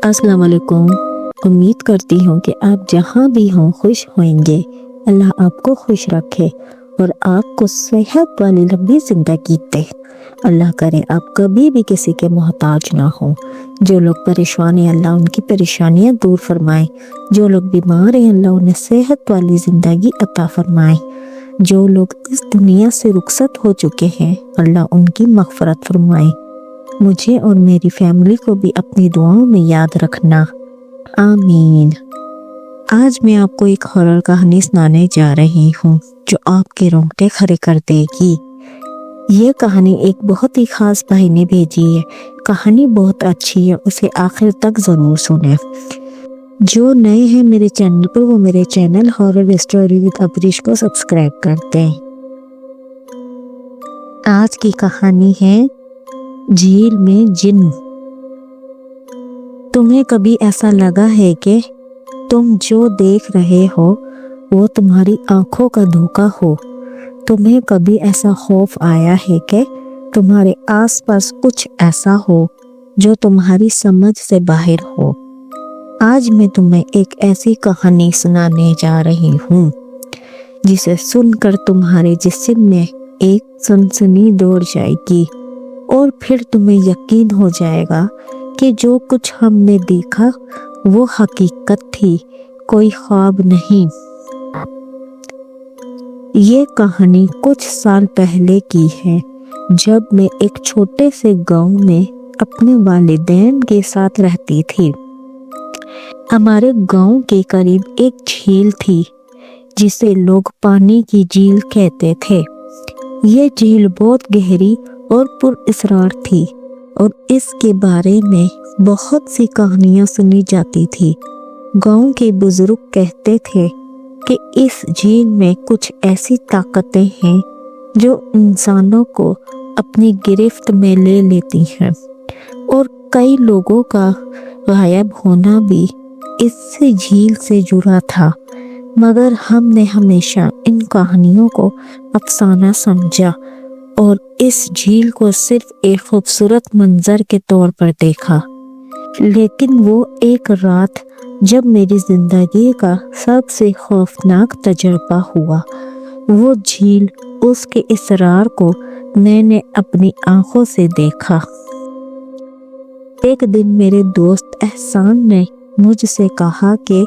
अस्सलाम वालेकुम। उम्मीद करती हूँ कि आप जहाँ भी हों खुश होंगे। अल्लाह आपको खुश रखे और आपको सेहत वाली लंबी जिंदगी दे। अल्लाह करे आप कभी भी किसी के मोहताज ना हो। जो लोग परेशान हैं अल्लाह उनकी परेशानियाँ दूर फरमाए। जो लोग बीमार हैं अल्लाह उन्हें सेहत वाली जिंदगी अता फरमाए। जो लोग इस दुनिया से रुखसत हो चुके हैं अल्लाह उनकी मग़फ़िरत फरमाए। मुझे और मेरी फैमिली को भी अपनी दुआओं में याद रखना, आमीन। आज मैं आपको एक हॉरर कहानी सुनाने जा रही हूँ जो आपके रोंगटे खड़े कर देगी। ये कहानी एक बहुत ही ख़ास भाई ने भेजी है। कहानी बहुत अच्छी है, उसे आखिर तक ज़रूर सुने। जो नए हैं मेरे चैनल पर वो मेरे चैनल हॉरर स्टोरी विद अबरीश को सब्सक्राइब कर दें। आज की कहानी है झील में जिन्न। तुम्हें कभी ऐसा लगा है कि तुम जो देख रहे हो वो तुम्हारी आंखों का धोखा हो? तुम्हें कभी ऐसा खौफ आया है कि तुम्हारे आसपास कुछ ऐसा हो जो तुम्हारी समझ से बाहर हो? आज मैं तुम्हें एक ऐसी कहानी सुनाने जा रही हूँ जिसे सुनकर तुम्हारे जिस्म में एक सनसनी दौड़ जाएगी और फिर तुम्हें यकीन हो जाएगा कि जो कुछ हमने देखा वो हकीकत थी, कोई ख्वाब नहीं। ये कहानी कुछ साल पहले की है, जब मैं एक छोटे से गांव में अपने वालिदैन के साथ रहती थी। हमारे गांव के करीब एक झील थी जिसे लोग पानी की झील कहते थे। ये झील बहुत गहरी और पुरअसरार थी और इसके बारे में बहुत सी कहानियां सुनी जाती थी। गांव के बुजुर्ग कहते थे कि इस झील में कुछ ऐसी ताकतें हैं जो इंसानों को अपनी गिरफ्त में ले लेती हैं और कई लोगों का गायब होना भी इससे झील से जुड़ा था। मगर हमने हमेशा इन कहानियों को अफसाना समझा और इस झील को सिर्फ एक खूबसूरत मंजर के तौर पर देखा। लेकिन वो एक रात जब मेरी जिंदगी का सबसे खौफनाक तजुर्बा हुआ, वो झील, उसके इसरार को मैंने अपनी आंखों से देखा। एक दिन मेरे दोस्त एहसान ने मुझसे कहा कि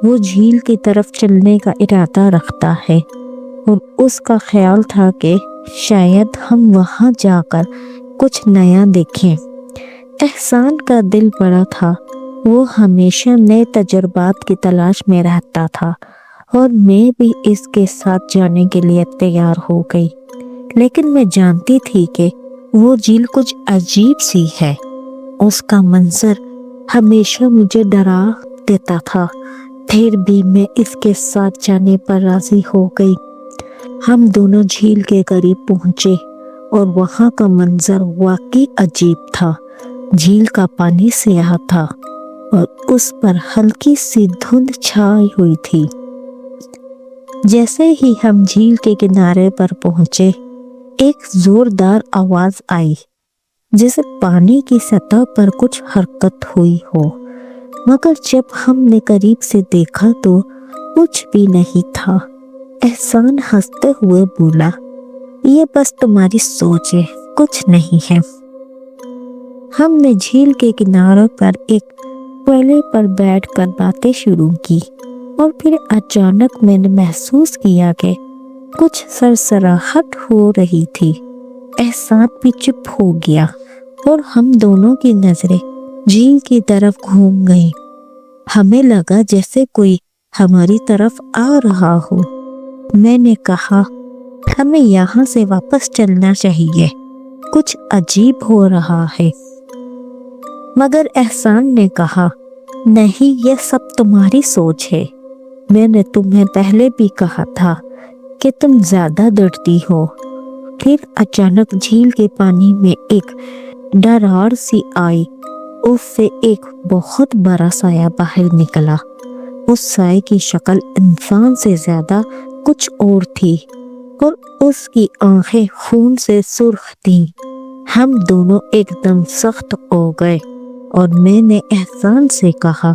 वो झील की तरफ चलने का इरादा रखता है और उसका ख्याल था कि शायद हम वहां जाकर कुछ नया देखें। एहसान का दिल बड़ा था, वो हमेशा नए तजुर्बात की तलाश में रहता था और मैं भी इसके साथ जाने के लिए तैयार हो गई। लेकिन मैं जानती थी कि वो झील कुछ अजीब सी है। उसका मंजर हमेशा मुझे डरा देता था, फिर भी मैं इसके साथ जाने पर राजी हो गई। हम दोनों झील के करीब पहुंचे और वहां का मंजर वाकई अजीब था। झील का पानी स्याह था और उस पर हल्की सी धुंध छाई हुई थी। जैसे ही हम झील के किनारे पर पहुंचे, एक जोरदार आवाज आई जैसे पानी की सतह पर कुछ हरकत हुई हो। मगर जब हमने करीब से देखा तो कुछ भी नहीं था। एहसान हंसते हुए बोला, ये बस तुम्हारी सोच है, कुछ नहीं है। हमने झील के किनारों पर एक कोयले पर बैठकर बातें शुरू की और फिर अचानक मैंने महसूस किया कि कुछ सरसराहट हो रही थी। एहसान भी चुप हो गया और हम दोनों की नजरें झील की तरफ घूम गई। हमें लगा जैसे कोई हमारी तरफ आ रहा हो। मैंने कहा, हमें यहाँ से वापस चलना चाहिए, कुछ अजीब हो रहा है। मगर एहसान ने कहा, नहीं, ये सब तुम्हारी सोच है। मैंने तुम्हें पहले भी कहा था कि तुम ज्यादा डरती हो। फिर अचानक झील के पानी में एक दरार सी आई, उससे एक बहुत बड़ा साया बाहर निकला। उस साए की शक्ल इंसान से ज्यादा कुछ और थी और उसकी आंखें खून से सुर्ख थीं। हम दोनों एकदम सख्त हो गए اور میں نے احسان سے کہا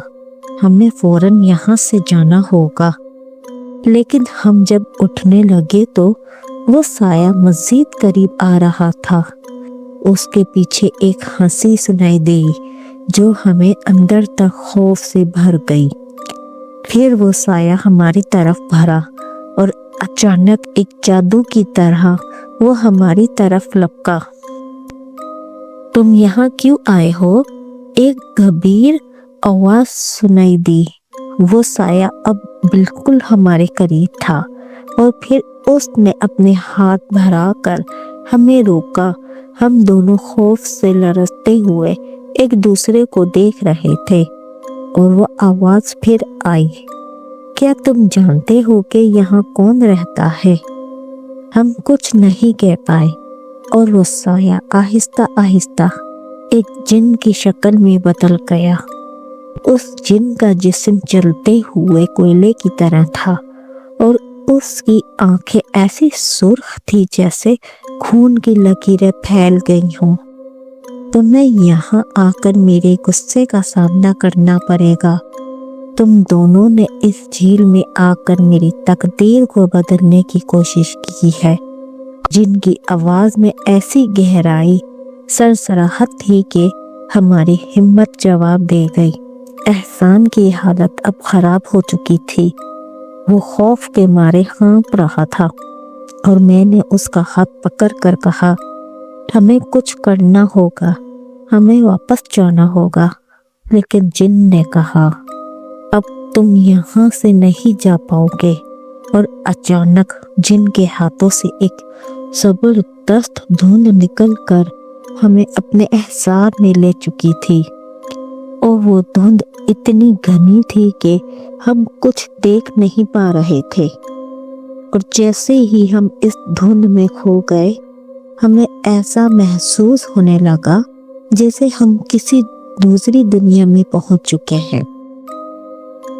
ہمیں فوراً یہاں سے جانا ہوگا، لیکن ہم جب اٹھنے لگے تو وہ سایہ مزید قریب آ رہا تھا۔ اس کے پیچھے ایک ہنسی سنائی دی جو ہمیں اندر تک خوف سے بھر گئی۔ پھر وہ سایہ ہماری طرف بھرا اور اچانک ایک جادو کی طرح وہ ہماری طرف لپکا۔ تم یہاں کیوں آئے ہو؟ ایک گھبیر آواز سنائی دی۔ وہ سایہ اب بالکل ہمارے قریب تھا اور پھر اس نے اپنے ہاتھ بڑھا کر ہمیں روکا۔ ہم دونوں خوف سے لرزتے ہوئے ایک دوسرے کو دیکھ رہے تھے اور وہ آواز پھر آئی، کیا تم جانتے ہو کہ یہاں کون رہتا ہے؟ ہم کچھ نہیں کہہ پائے اور وہ سایہ آہستہ آہستہ ایک جن کی شکل میں بدل گیا۔ اس جن کا جسم جلتے ہوئے کوئلے کی طرح تھا اور اس کی آنکھیں ایسی سرخ تھی جیسے خون کی لکیریں پھیل گئی ہوں۔ تمہیں یہاں آ کر میرے غصے کا سامنا کرنا پڑے گا۔ تم دونوں نے اس جھیل میں آ کر میری تقدیر کو بدلنے کی کوشش کی ہے۔ جن کی آواز میں ایسی گہرائی، سرسراہٹ تھی کہ ہماری ہمت جواب دے گئی۔ احسان کی حالت اب خراب ہو چکی تھی۔ وہ خوف کے مارے کانپ رہا تھا اور میں نے اس کا ہاتھ پکڑ کر کہا ہمیں کچھ کرنا ہوگا، ہمیں واپس جانا ہوگا۔ لیکن جن نے کہا اب تم یہاں سے نہیں جا پاؤ گے، اور اچانک جن کے ہاتھوں سے ایک زبردست دھند نکل کر ہمیں اپنے احسار میں لے چکی تھی، اور وہ دھند اتنی گھنی تھی کہ ہم کچھ دیکھ نہیں پا رہے تھے۔ اور جیسے ہی ہم اس دھند میں کھو گئے، ہمیں ایسا محسوس ہونے لگا جیسے ہم کسی دوسری دنیا میں پہنچ چکے ہیں۔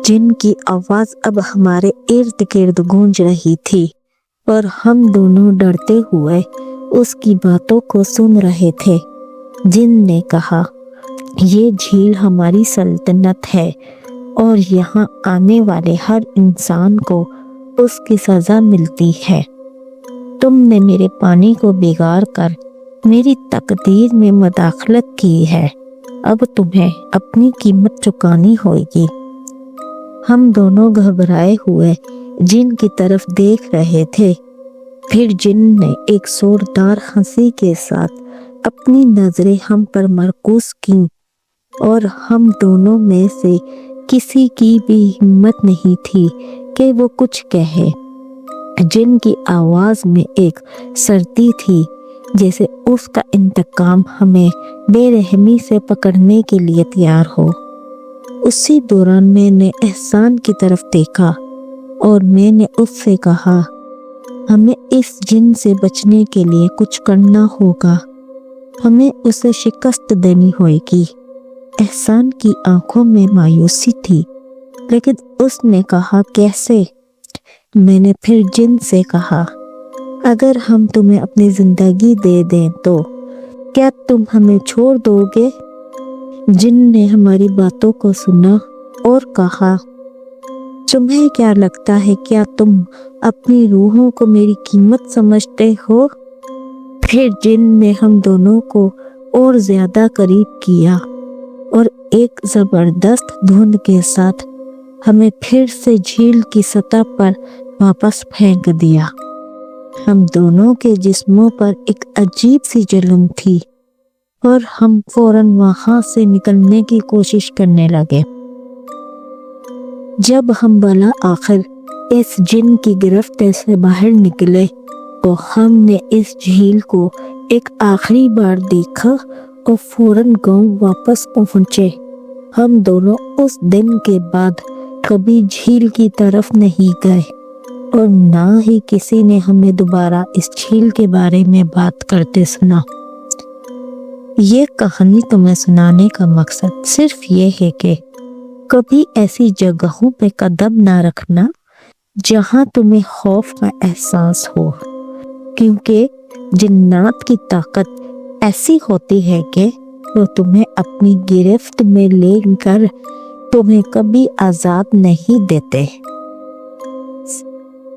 جن کی آواز اب ہمارے ارد گرد گونج رہی تھی اور ہم دونوں ڈرتے ہوئے اس کی باتوں کو سن رہے تھے۔ جن نے کہا یہ جھیل ہماری سلطنت ہے اور یہاں آنے والے ہر انسان کو اس کی سزا ملتی ہے۔ تم نے میرے پانی کو بگاڑ کر میری تقدیر میں مداخلت کی ہے، اب تمہیں اپنی قیمت چکانی ہوگی۔ ہم دونوں گھبرائے ہوئے جن کی طرف دیکھ رہے تھے۔ پھر جن نے ایک زوردار ہنسی کے ساتھ اپنی نظریں ہم پر مرکوز کیں اور ہم دونوں میں سے کسی کی بھی ہمت نہیں تھی کہ وہ کچھ کہے۔ جن کی آواز میں ایک سردی تھی جیسے اس کا انتقام ہمیں بے رحمی سے پکڑنے کے لیے تیار ہو۔ اسی دوران میں نے احسان کی طرف دیکھا اور میں نے اس سے کہا ہمیں اس جن سے بچنے کے لیے کچھ کرنا ہوگا، ہمیں اسے شکست دینی ہوئے گی۔ احسان کی آنکھوں میں مایوسی تھی، لیکن اس نے کہا کیسے؟ میں نے پھر جن سے کہا اگر ہم تمہیں اپنی زندگی دے دیں تو کیا تم ہمیں چھوڑ دو گے؟ جن نے ہماری باتوں کو سنا اور کہا تمہیں کیا لگتا ہے، کیا تم اپنی روحوں کو میری قیمت سمجھتے ہو؟ پھر جن نے ہم دونوں کو اور زیادہ قریب کیا اور ایک زبردست دھند کے ساتھ ہمیں پھر سے جھیل کی سطح پر واپس پھینک دیا۔ ہم دونوں کے جسموں پر ایک عجیب سی جلن تھی اور ہم فوراً وہاں سے نکلنے کی کوشش کرنے لگے۔ جب ہم بالآخر اس جن کی گرفت سے باہر نکلے تو ہم نے اس جھیل کو ایک آخری بار دیکھا اور فوراً گاؤں واپس پہنچے۔ ہم دونوں اس دن کے بعد کبھی جھیل کی طرف نہیں گئے اور نہ ہی کسی نے ہمیں دوبارہ اس جھیل کے بارے میں بات کرتے سنا۔ یہ کہانی تمہیں سنانے کا مقصد صرف یہ ہے کہ کبھی ایسی جگہوں پہ قدم نہ رکھنا جہاں تمہیں خوف کا احساس ہو، کیونکہ جنات کی طاقت ایسی ہوتی ہے کہ वो तुम्हें अपनी गिरफ्त में लेकर तुम्हें कभी आजाद नहीं देते।